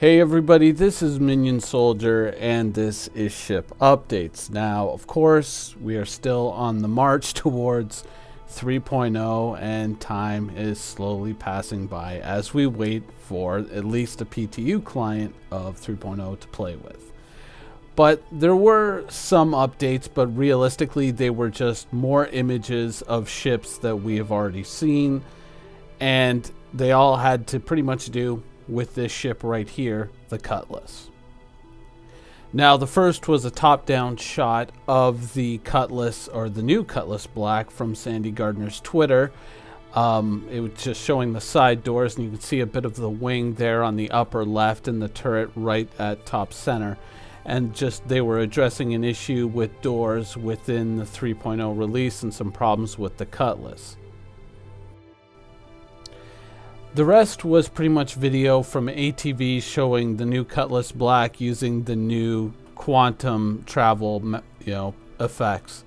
Hey everybody, this is Minion Soldier and this is Ship Updates. Now, of course, we are still on the march towards 3.0 and time is slowly passing by as we wait for at least a PTU client of 3.0 to play with. But there were some updates, but realistically they were just more images of ships that we have already seen, and they all had to pretty much do with this ship right here, the Cutlass. Now, the first was a top-down shot of the Cutlass, or the new Cutlass Black, from Sandy Gardner's Twitter. It was just showing the side doors, and you can see a bit of the wing there on the upper left and the turret right at top center. And just they were addressing an issue with doors within the 3.0 release and some problems with the Cutlass. The rest was pretty much video from ATV showing the new Cutlass Black using the new quantum travel, effects.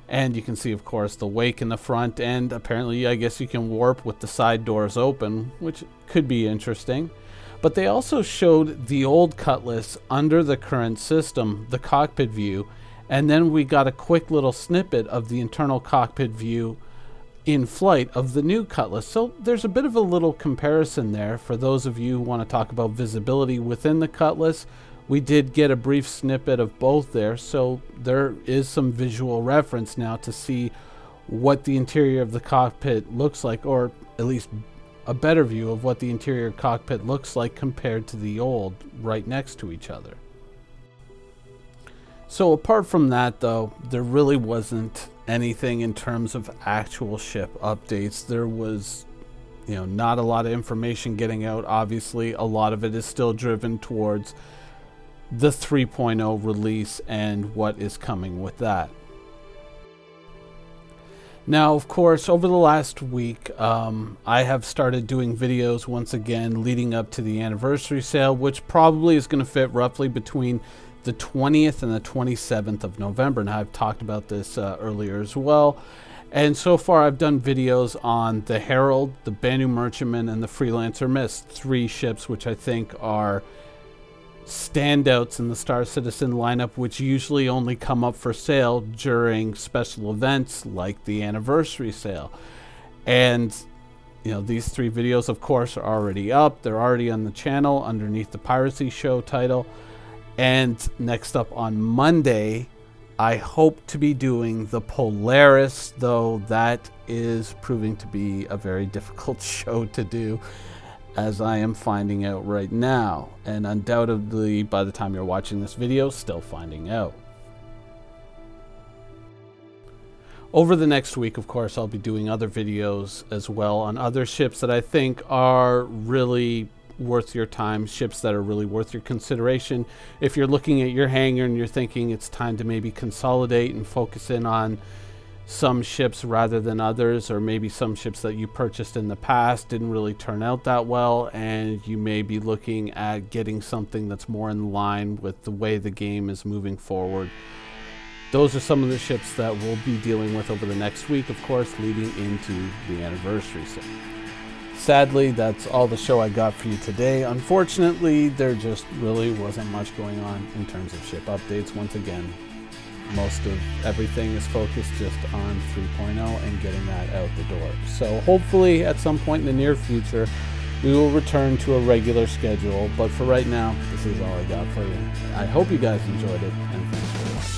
And you can see, of course, the wake in the front, and apparently I guess you can warp with the side doors open, which could be interesting. But they also showed the old Cutlass under the current system, the cockpit view, and then we got a quick little snippet of the internal cockpit view in flight of the new Cutlass. So there's a bit of a little comparison there for those of you who want to talk about visibility within the Cutlass. We did get a brief snippet of both there, so there is some visual reference now to see what the interior of the cockpit looks like, or at least a better view of what the interior cockpit looks like compared to the old, right next to each other. So apart from that, though, there really wasn't anything in terms of actual ship updates. There was, not a lot of information getting out. Obviously, a lot of it is still driven towards the 3.0 release and what is coming with that. Now, of course, over the last week, I have started doing videos once again leading up to the anniversary sale, which probably is going to fit roughly between the 20th and the 27th of November. Now, I've talked about this earlier as well. And so far, I've done videos on the Herald, the Banu Merchantman, and the Freelancer Mist, 3 ships which I think are standouts in the Star Citizen lineup, which usually only come up for sale during special events like the anniversary sale. And these 3 videos, of course, are already up. They're already on the channel underneath the Piracy Show title. And next up on Monday, I hope to be doing the Polaris, though that is proving to be a very difficult show to do, as I am finding out right now, and undoubtedly by the time you're watching this video, still finding out. Over the next week, of course, I'll be doing other videos as well on other ships that I think are really worth your time, ships that are really worth your consideration. If you're looking at your hangar and you're thinking it's time to maybe consolidate and focus in on some ships rather than others, or maybe some ships that you purchased in the past didn't really turn out that well, and you may be looking at getting something that's more in line with the way the game is moving forward. Those are some of the ships that we'll be dealing with over the next week, of course, leading into the anniversary sale. Sadly, that's all the show I got for you today. Unfortunately, there just really wasn't much going on in terms of ship updates. Once again, most of everything is focused just on 3.0 and getting that out the door. So hopefully at some point in the near future, we will return to a regular schedule. But for right now, this is all I got for you. I hope you guys enjoyed it, and thanks for watching.